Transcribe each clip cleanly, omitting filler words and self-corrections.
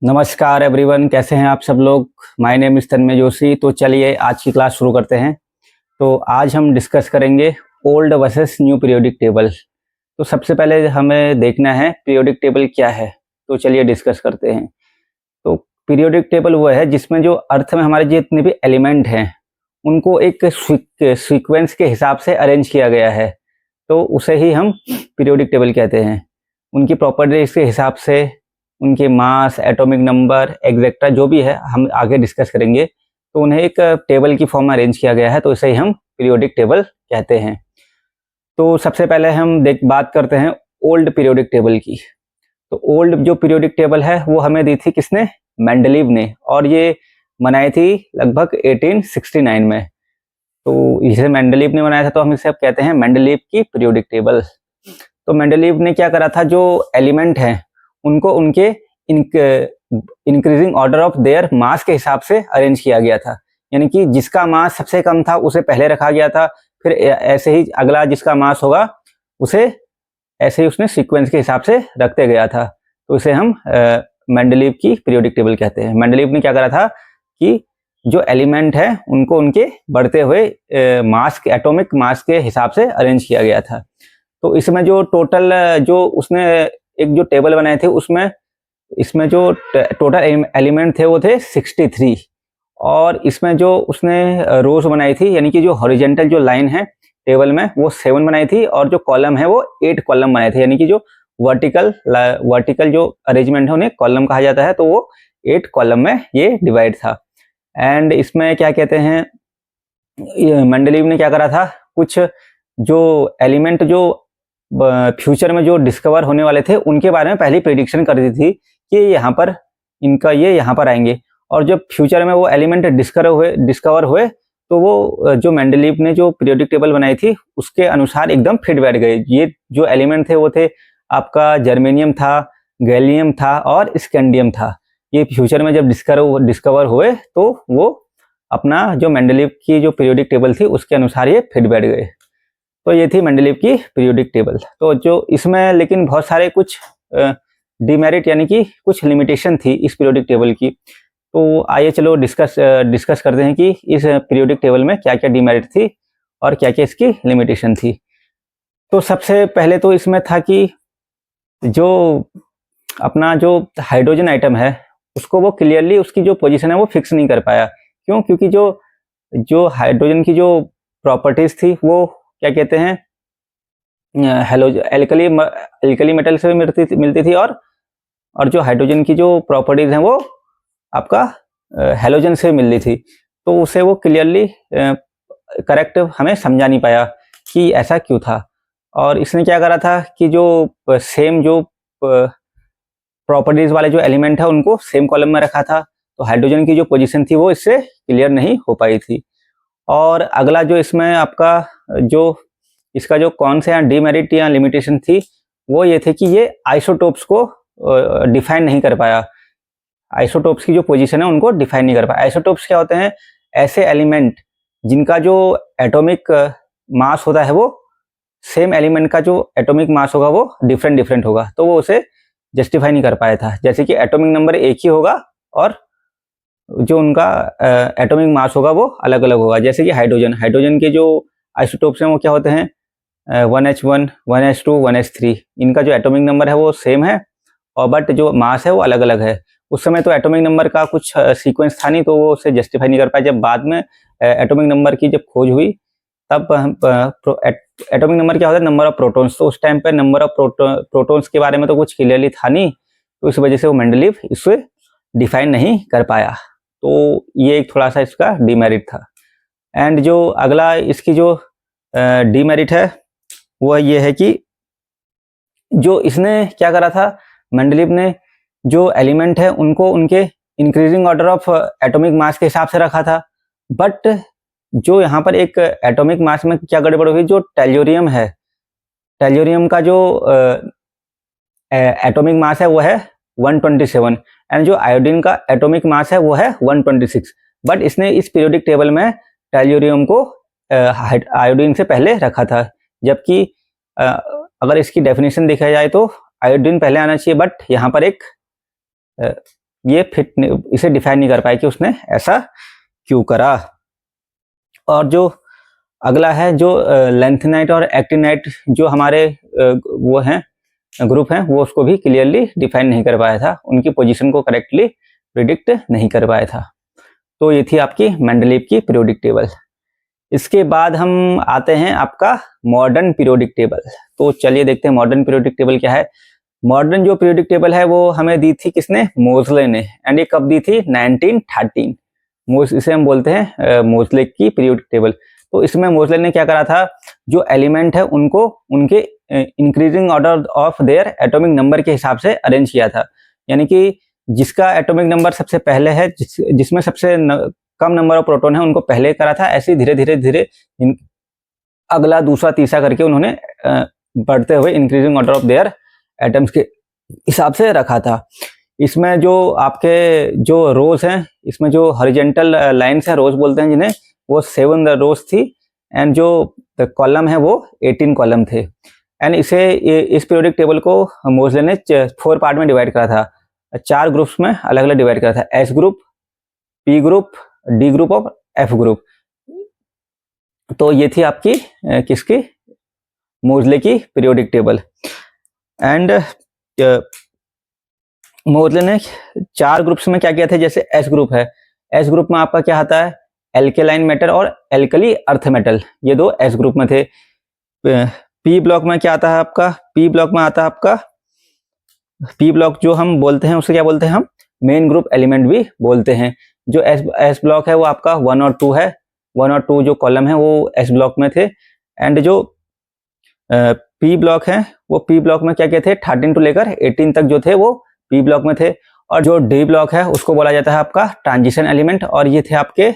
नमस्कार एवरीवन, कैसे हैं आप सब लोग। माय नेम इज तन्मय जोशी। तो चलिए आज की क्लास शुरू करते हैं। तो आज हम डिस्कस करेंगे old versus new periodic table. तो सबसे पहले हमें देखना है पीरियोडिक टेबल क्या है। तो चलिए डिस्कस करते हैं। तो पीरियोडिक टेबल वो है जिसमें जो अर्थ में हमारे जितने भी एलिमेंट हैं उनको एक सीक्वेंस के हिसाब से अरेंज किया गया है, तो उसे ही हम पीरियोडिक टेबल कहते हैं। उनकी प्रॉपर्टीज के हिसाब से उनके मास, एटॉमिक नंबर, एग्जेक्ट्रा जो भी है हम आगे डिस्कस करेंगे। तो उन्हें एक टेबल की फॉर्म में अरेंज किया गया है, तो इसे ही हम पीरियोडिक टेबल कहते हैं। तो सबसे पहले हम बात करते हैं ओल्ड पीरियोडिक टेबल की। तो ओल्ड जो पीरियोडिक टेबल है वो हमें दी थी किसने? मेंडलीव ने, और ये बनाई थी लगभग 1869 में। तो इसे मेंडलीव ने बनाया था, तो हम इसे अब कहते हैं मेंडलीव की पीरियोडिक टेबल। तो मेंडलीव ने क्या करा था, जो एलिमेंट हैं उनको उनके increasing order of their mass के हिसाब से अरेंज किया गया था। यानी कि जिसका मास सबसे कम था उसे पहले रखा गया था, फिर ऐसे ही अगला जिसका मास होगा उसे ऐसे ही उसने सीक्वेंस के हिसाब से रखते गया था। तो इसे हम मेंडलीव की पीरियोडिक टेबल कहते हैं। मेंडलीव ने क्या करा था कि जो एलिमेंट है उनको उनके बढ़ते हुए मास के एटॉमिक मास के हिसाब से अरेंज किया गया था। तो इसमें जो टोटल जो उसने एक जो टेबल बनाए थे उसमें इसमें जो टोटल एलिमेंट थे वो थे 63, और इसमें जो उसने रोज बनाई थी यानी कि जो हॉरिजेंटल जो लाइन है टेबल में वो 7 बनाई थी, और जो कॉलम है वो 8 कॉलम बनाए थे। यानी कि जो वर्टिकल जो अरेंजमेंट है उन्हें कॉलम कहा जाता है, तो वो 8 कॉलम में ये डिवाइड था। एंड इसमें क्या कहते हैं, मेंडलीव ने क्या करा था, कुछ जो एलिमेंट जो फ्यूचर में जो डिस्कवर होने वाले थे उनके बारे में पहले प्रेडिक्शन कर दी थी कि यहाँ पर इनका ये यहाँ पर आएंगे, और जब फ्यूचर में वो एलिमेंट डिस्कवर हुए तो वो जो मेंडलीव ने जो पीरियोडिक टेबल बनाई थी उसके अनुसार एकदम फिट बैठ गए। ये जो एलिमेंट थे वो थे आपका जर्मेनियम था, गैलियम था और स्कैंडियम था। ये फ्यूचर में जब डिस्कवर हुए तो वो अपना जो मेंडलीव की जो पीरियोडिक टेबल थी उसके अनुसार ये फिट बैठ गए। तो ये थी मेंडलीव की पीरियोडिक टेबल। तो जो इसमें लेकिन बहुत सारे कुछ डिमेरिट यानी कि कुछ लिमिटेशन थी इस पीरियोडिक टेबल की। तो आइए चलो डिस्कस करते हैं कि इस पीरियोडिक टेबल में क्या क्या डिमेरिट थी और क्या क्या इसकी लिमिटेशन थी। तो सबसे पहले तो इसमें था कि जो अपना जो हाइड्रोजन आइटम है उसको वो क्लियरली उसकी जो पोजीशन है वो फिक्स नहीं कर पाया। क्यों? क्योंकि जो हाइड्रोजन की जो प्रॉपर्टीज थी वो क्या कहते हैं, एल्कली मेटल से मिलती थी, और जो हाइड्रोजन की जो प्रॉपर्टीज हैं वो आपका हेलोजन से मिल रही थी। तो उसे वो क्लियरली करेक्ट हमें समझा नहीं पाया कि ऐसा क्यों था। और इसने क्या करा था कि जो सेम जो प्रॉपर्टीज वाले जो एलिमेंट है उनको सेम कॉलम में रखा था, तो हाइड्रोजन की जो पोजीशन थी वो इससे क्लियर नहीं हो पाई थी। और अगला जो इसमें आपका जो इसका जो कौन से यहाँ डीमेरिट या लिमिटेशन थी वो ये थे कि ये आइसोटोप्स को डिफाइन नहीं कर पाया। आइसोटोप्स की जो पोजीशन है उनको डिफाइन नहीं कर पाया। आइसोटोप्स क्या होते हैं? ऐसे एलिमेंट जिनका जो एटॉमिक मास होता है वो सेम एलिमेंट का जो एटॉमिक मास होगा वो डिफरेंट होगा, तो वो उसे जस्टिफाई नहीं कर पाया था। जैसे कि एटॉमिक नंबर एक ही होगा और जो उनका एटॉमिक मास होगा वो अलग अलग होगा। जैसे कि हाइड्रोजन के जो आइसोटोप्स हैं वो क्या होते हैं, 1h1, 1h2, 1h3। इनका जो एटॉमिक नंबर है वो सेम है, और बट जो मास है वो अलग अलग है। उस समय तो एटॉमिक नंबर का कुछ सीक्वेंस था नहीं, तो वो उसे जस्टिफाई नहीं कर पाया। जब बाद में एटॉमिक नंबर की जब खोज हुई तब एटॉमिक नंबर क्या होता है, नंबर ऑफ प्रोटॉन्स। तो उस टाइम पे नंबर ऑफ प्रोटॉन्स के बारे में तो कुछ क्लियरली था नहीं, तो इस वजह से वो मेंडलीव इसे डिफाइन नहीं कर पाया। तो ये एक थोड़ा सा इसका डीमेरिट था। एंड जो अगला इसकी जो डीमेरिट है वह ये है कि जो इसने क्या करा था, मेंडलीव ने जो एलिमेंट है उनको उनके increasing order of atomic mass के हिसाब से रखा था, बट जो यहाँ पर एक एटॉमिक मास में क्या गड़बड़ हुई, जो टेल्यूरियम है, टेल्यूरियम का जो एटॉमिक मास है वो है 127, एंड जो आयोडीन का एटॉमिक मास है वो है 126। बट इसने इस पीरियोडिक टेबल में टेल्यूरियम को आयोडीन से पहले रखा था, जबकि अगर इसकी डेफिनेशन देखा जाए तो आयोडीन पहले आना चाहिए, बट यहाँ पर एक ये फिट इसे डिफाइन नहीं कर पाए कि उसने ऐसा क्यों करा। और जो अगला है जो लेंथेनाइट और एक्टिनाइट जो हमारे वो हैं ग्रुप हैं, वो उसको भी क्लियरली डिफाइन नहीं कर पाया था, उनकी पोजीशन को करेक्टली प्रिडिक्ट नहीं कर पाया था। तो ये थी आपकी मेंडलीव की पीरियोडिक टेबल। इसके बाद हम आते हैं आपका मॉडर्न पीरियोडिक टेबल। तो चलिए देखते हैं मॉडर्न पीरियोडिक टेबल क्या है। मॉडर्न जो पीरियोडिक टेबल है वो हमें दी थी किसने, मोजले ने, एंड ये कब दी थी, 1913। इसे हम बोलते हैं मोजले की पीरियोडिक टेबल। तो इसमें मोजले ने क्या करा था, जो एलिमेंट है उनको उनके increasing order of their atomic number के हिसाब से अरेंज किया था। यानी कि जिसका एटॉमिक नंबर सबसे पहले है, जिसमें सबसे कम नंबर ऑफ प्रोटॉन है उनको पहले करा था। ऐसे धीरे धीरे धीरे अगला दूसरा तीसरा करके उन्होंने बढ़ते हुए increasing order of their atoms के हिसाब से रखा था। इसमें जो आपके जो रोज हैं, इसमें जो हॉरिजॉन्टल लाइन्स हैं, रोज बोलते हैं जिन्हें, वो 7 रोज थी, एंड जो कॉलम है वो 18 कॉलम थे। एंड इस पीरियोडिक टेबल को मोजले ने 4 पार्ट में डिवाइड करा था, 4 ग्रुप्स में अलग अलग डिवाइड करा था, S group, P group, D group और एफ ग्रुप। तो ये थी आपकी किसकी, मोजले की पीरियोडिक टेबल। एंड मोजले ने 4 ग्रुप्स में क्या किया था, जैसे एस ग्रुप है, एस ग्रुप में आपका क्या आता है, एल्केलाइन मेटल और एल्कली अर्थ मेटल, ये 2 एस ग्रुप में थे। पी ब्लॉक में क्या आता है आपका, पी ब्लॉक में आता है आपका, पी ब्लॉक जो हम बोलते हैं उसे क्या बोलते हैं हम, मेन ग्रुप एलिमेंट भी बोलते हैं। जो एस ब्लॉक है वो आपका 1 और 2 है, 1 और 2 जो कॉलम है वो एस ब्लॉक में थे। एंड जो पी ब्लॉक है वो पी ब्लॉक में क्या क्या थे, 13 टू लेकर 18 तक जो थे वो पी ब्लॉक में थे। और जो डी ब्लॉक है उसको बोला जाता है आपका ट्रांजिशन एलिमेंट, और ये थे आपके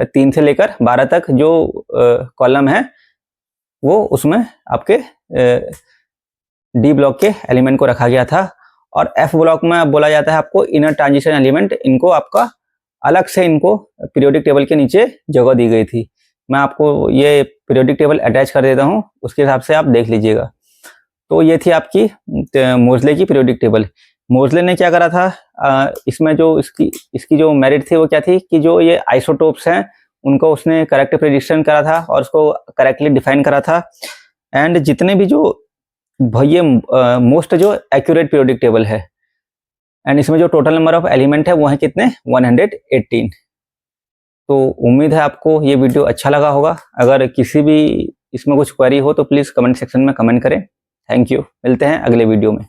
3 से लेकर 12 तक जो कॉलम है वो उसमें आपके डी ब्लॉक के एलिमेंट को रखा गया था। और एफ ब्लॉक में बोला जाता है आपको इनर ट्रांजिशन एलिमेंट, इनको आपका अलग से इनको पीरियोडिक टेबल के नीचे जगह दी गई थी। मैं आपको ये पीरियोडिक टेबल अटैच कर देता हूँ, उसके हिसाब से आप देख लीजिएगा। तो ये थी आपकी मोजले की पीरियोडिक टेबल। मोजले ने क्या करा था, इसमें जो इसकी जो मेरिट थी वो क्या थी कि जो ये आइसोटोप्स हैं उनको उसने करेक्ट प्रेडिक्शन करा था और उसको करेक्टली डिफाइन करा था। एंड जितने भी जो ये मोस्ट जो एक्यूरेट पीरियोडिक टेबल है, एंड इसमें जो टोटल नंबर ऑफ एलिमेंट है वो है कितने, 118। तो उम्मीद है आपको ये वीडियो अच्छा लगा होगा। अगर किसी भी इसमें कुछ क्वेरी हो तो प्लीज़ कमेंट सेक्शन में कमेंट करें। थैंक यू, मिलते हैं अगले वीडियो में।